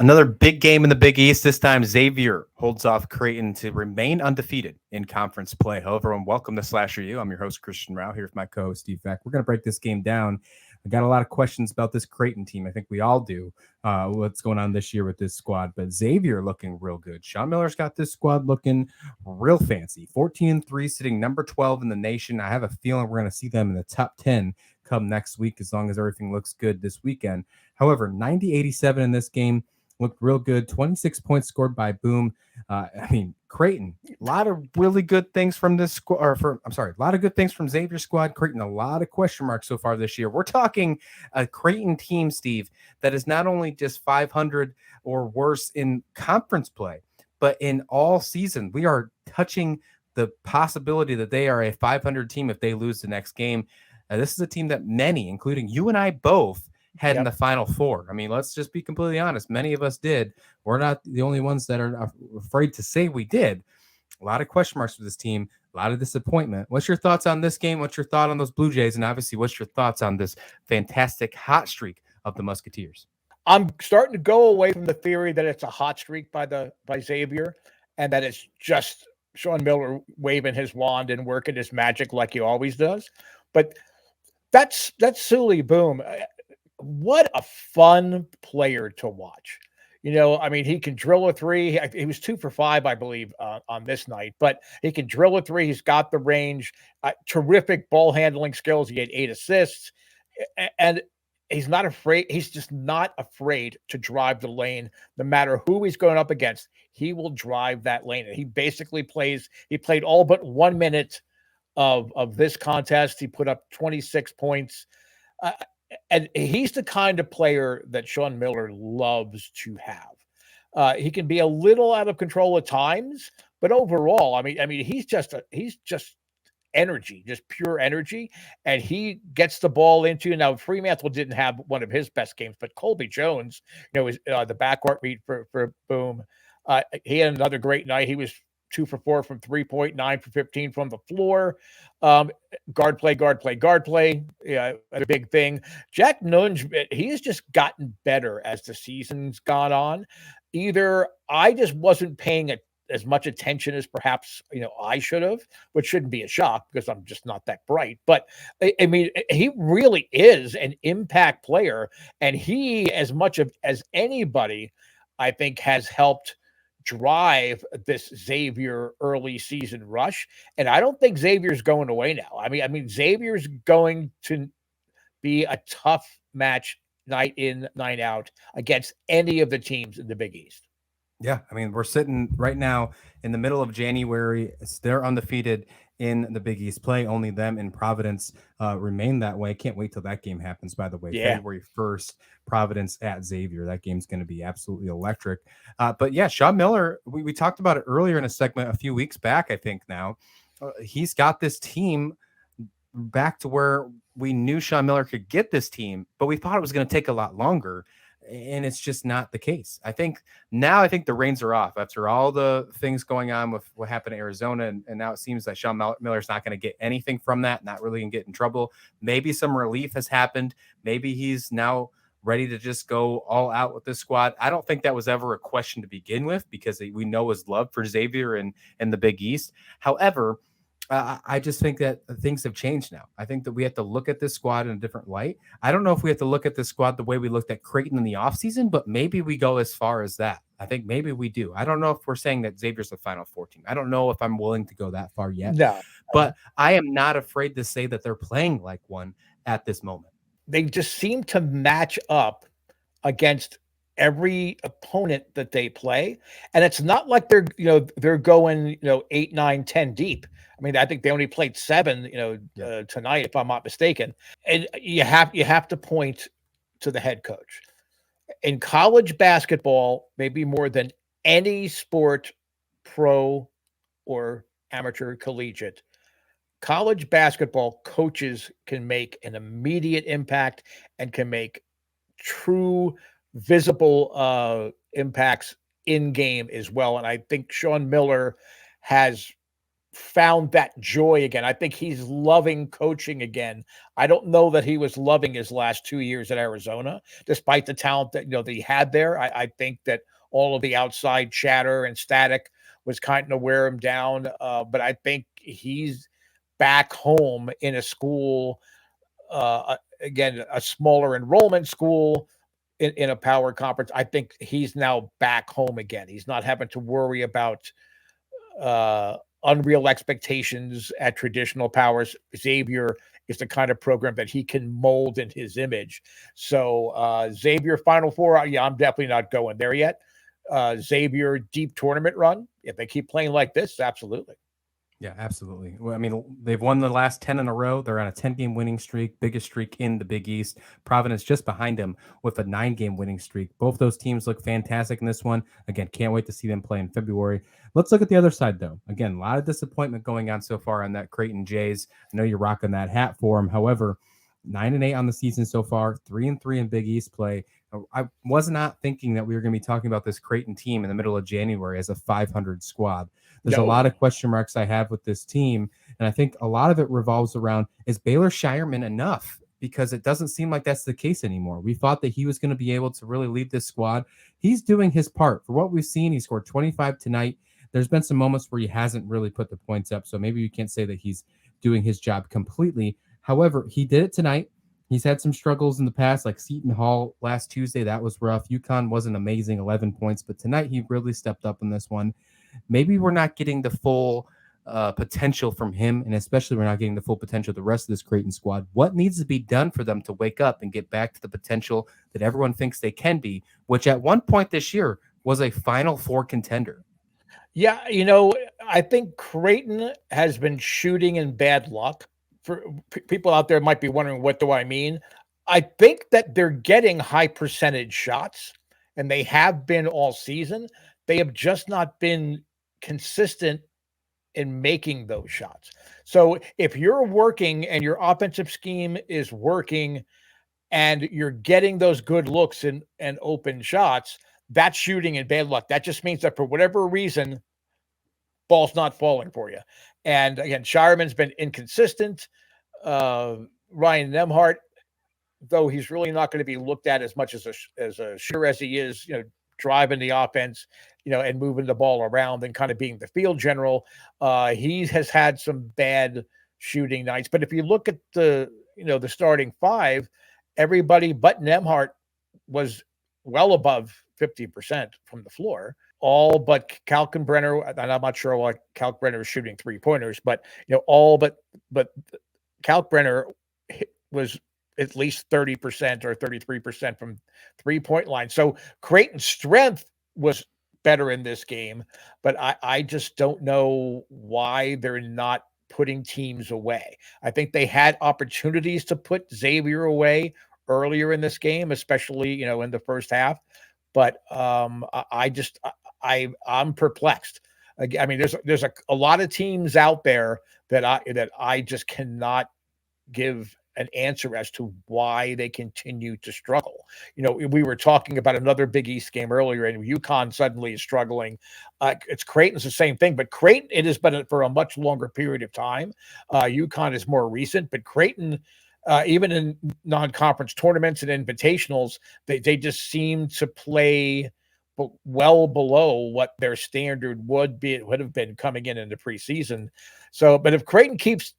Another big game in the Big East. This time, Xavier holds off Creighton to remain undefeated in conference play. Hello, everyone. Welcome to Slasher U. I'm your host, Christian Rao, here with my co-host, Steve Beck. We're going to break this game down. I got a lot of questions about this Creighton team. I think we all do. What's going on this year with this squad? But Xavier looking real good. Sean Miller's got this squad looking real fancy. 14-3, sitting number 12 in the nation. I have a feeling we're going to see them in the top 10 come next week, as long as everything looks good this weekend. However, 90-87 in this game. Looked real good. 26 points scored by Boom. Creighton, a lot of really good things from this squad. A lot of good things from Xavier squad. Creighton, a lot of question marks so far this year. We're talking a Creighton team, Steve, that is not only just 500 or worse in conference play, but in all season. We are touching the possibility that they are a 500 team if they lose the next game. This is a team that many, including you and I both, had in the Final Four. I mean, let's just be completely honest. Many of us did. We're not the only ones that are afraid to say we did. A lot of question marks for this team, a lot of disappointment. What's your thoughts on this game? What's your thought on those Blue Jays? And obviously, what's your thoughts on this fantastic hot streak of the Musketeers? I'm starting to go away from the theory that it's a hot streak by Xavier and that it's just Sean Miller waving his wand and working his magic like he always does. But that's Sully Boom. What a fun player to watch. He can drill a three. He was 2 for 5, I believe, on this night, but he can drill a three. He's got the range, terrific ball handling skills. He had 8 assists, and he's not afraid. He's just not afraid to drive the lane, no matter who he's going up against. He will drive that lane. He basically played all but 1 minute of this contest. He put up 26 points. And he's the kind of player that Sean Miller loves to have. He can be a little out of control at times, but overall, he's just energy, just pure energy, and he gets the ball into. Now, Fremantle didn't have one of his best games, but Colby Jones, is the backcourt meet for Boom. He had another great night. He was 2 for 4 from 3-point, 9 for 15 from the floor. Guard play. Yeah, a big thing. Jack Nunge, he's just gotten better as the season's gone on. Either I just wasn't paying as much attention as perhaps I should have, which shouldn't be a shock because I'm just not that bright. But he really is an impact player, and he, as much as anybody, I think, has helped drive this Xavier early season rush. And I don't think Xavier's going away now. Xavier's going to be a tough match night in, night out against any of the teams in the Big East. Yeah, we're sitting right now in the middle of January. They're undefeated in the Big East play. Only them and Providence remain that way. Can't wait till that game happens, by the way. Yeah. February 1st, Providence at Xavier. That game's going to be absolutely electric. But yeah, Sean Miller, we talked about it earlier in a segment a few weeks back, I think now. He's got this team back to where we knew Sean Miller could get this team, but we thought it was going to take a lot longer. And it's just not the case. I think the reins are off after all the things going on with what happened in Arizona. And now it seems that Sean Miller's not going to get anything from that, not really going to get in trouble. Maybe some relief has happened. Maybe he's now ready to just go all out with this squad. I don't think that was ever a question to begin with because we know his love for Xavier and the Big East. However, I just think that things have changed now. I think that we have to look at this squad in a different light. I don't know if we have to look at this squad the way we looked at Creighton in the offseason, but maybe we go as far as that. I think maybe we do. I don't know if we're saying that Xavier's the Final Four team. I don't know if I'm willing to go that far yet. No. But I am not afraid to say that they're playing like one at this moment. They just seem to match up against every opponent that they play. And it's not like they're going, 8, 9, 10 deep. I think they only played 7, tonight, if I'm not mistaken. And you have to point to the head coach. In college basketball, maybe more than any sport, pro or amateur collegiate, college basketball coaches can make an immediate impact and can make true visible impacts in game as well. And I think Sean Miller has found that joy again. I think he's loving coaching again. I don't know that he was loving his last 2 years at Arizona, despite the talent that he had there. I think that all of the outside chatter and static was kind of wear him down. But I think he's back home in a school, again, a smaller enrollment school in a power conference. I think he's now back home again. He's not having to worry about uh, unreal expectations at traditional powers. Xavier is the kind of program that he can mold in his image. So Xavier Final Four, yeah, I'm definitely not going there yet. Xavier deep tournament run, if they keep playing like this, absolutely. Yeah, absolutely. Well, I mean, they've won the last 10 in a row. They're on a 10-game winning streak, biggest streak in the Big East. Providence just behind them with a 9-game winning streak. Both those teams look fantastic in this one. Again, can't wait to see them play in February. Let's look at the other side, though. Again, a lot of disappointment going on so far on that Creighton Jays. I know you're rocking that hat for them. However, 9-8 on the season so far, 3-3 in Big East play. I was not thinking that we were going to be talking about this Creighton team in the middle of January as a 500 squad. There's a lot No. of question marks I have with this team, and I think a lot of it revolves around, is Baylor Shireman enough? Because it doesn't seem like that's the case anymore. We thought that he was going to be able to really lead this squad. He's doing his part. For what we've seen, he scored 25 tonight. There's been some moments where he hasn't really put the points up, so maybe you can't say that he's doing his job completely. However, he did it tonight. He's had some struggles in the past, like Seton Hall last Tuesday. That was rough. UConn wasn't amazing, 11 points, but tonight he really stepped up in this one. Maybe we're not getting the full potential from him, and especially we're not getting the full potential of the rest of this Creighton squad. What needs to be done for them to wake up and get back to the potential that everyone thinks they can be, which at one point this year was a Final Four contender? Yeah, I think Creighton has been shooting in bad luck. For people out there might be wondering, what do I mean? I think that they're getting high percentage shots, and they have been all season. They have just not been consistent in making those shots. So if you're working and your offensive scheme is working and you're getting those good looks and open shots, that's shooting in bad luck. That just means that for whatever reason, ball's not falling for you. And again, Shireman's been inconsistent. Uh, Ryan Nemhart, though he's really not going to be looked at as much as a shooter as he is, driving the offense, and moving the ball around and kind of being the field general. He has had some bad shooting nights. But if you look at the starting five, everybody but Nemhart was well above 50% from the floor. All but Kalkenbrenner, and I'm not sure why Kalkbrenner is shooting 3-pointers, but all but Kalkbrenner was at least 30% or 33% from 3-point line. So Creighton's strength was better in this game, but I just don't know why they're not putting teams away. I think they had opportunities to put Xavier away earlier in this game, especially in the first half. But I'm perplexed. I mean, there's a lot of teams out there that I just cannot give an answer as to why they continue to struggle. We were talking about another Big East game earlier, and UConn suddenly is struggling. It's Creighton's the same thing, but Creighton, it has been for a much longer period of time. UConn is more recent, but Creighton, even in non-conference tournaments and invitationals, they just seem to play well below what their standard would have been coming in the preseason. So, but if Creighton keeps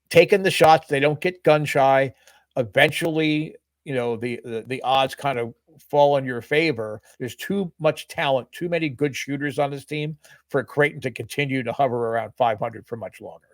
taking the shots, they don't get gun shy, eventually, the odds kind of fall in your favor. There's too much talent, too many good shooters on this team for Creighton to continue to hover around 500 for much longer.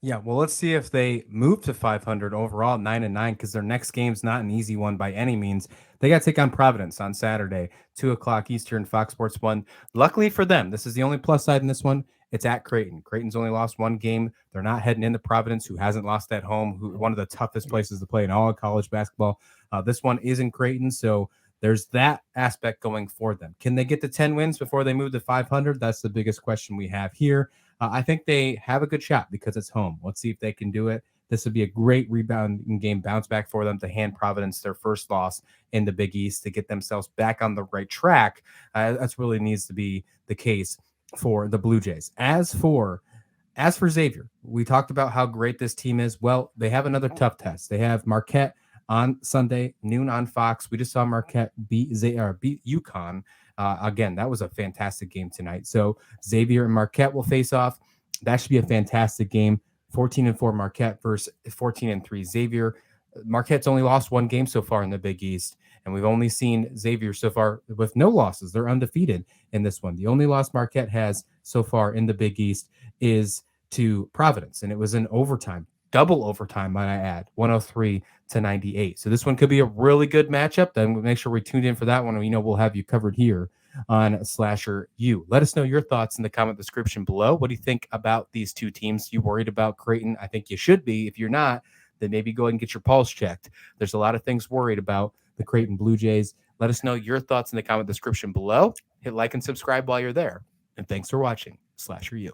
Yeah, well, let's see if they move to 500 overall, 9-9, because their next game's not an easy one by any means. They got to take on Providence on Saturday, 2:00 Eastern, Fox Sports 1. Luckily for them, this is the only plus side in this one. It's at Creighton. Creighton's only lost one game. They're not heading into Providence, who hasn't lost at home, who one of the toughest places to play in all of college basketball. This one is in Creighton, so there's that aspect going for them. Can they get to 10 wins before they move to 500? That's the biggest question we have here. I think they have a good shot because it's home. Let's see if they can do it. This would be a great rebounding game bounce back for them to hand Providence their first loss in the Big East to get themselves back on the right track. That's really needs to be the case for the Blue Jays. As for As for Xavier, we talked about how great this team is. Well, they have another tough test. They have Marquette on Sunday, noon on Fox. We just saw Marquette beat UConn. Again, that was a fantastic game tonight. So Xavier and Marquette will face off. That should be a fantastic game. 14-4 Marquette versus 14-3 Xavier. Marquette's only lost one game so far in the Big East, and we've only seen Xavier so far with no losses. They're undefeated in this one. The only loss Marquette has so far in the Big East is to Providence, and it was in overtime, double overtime, might I add, 103-98. So this one could be a really good matchup. Then make sure we tuned in for that one. We'll have you covered here on Slasher U. Let us know your thoughts in the comment description below. What do you think about these two teams? You worried about Creighton? I think you should be. If you're not, then maybe go ahead and get your pulse checked. There's a lot of things worried about the Creighton Blue Jays. Let us know your thoughts in the comment description below. Hit like and subscribe while you're there. And thanks for watching Slasher U.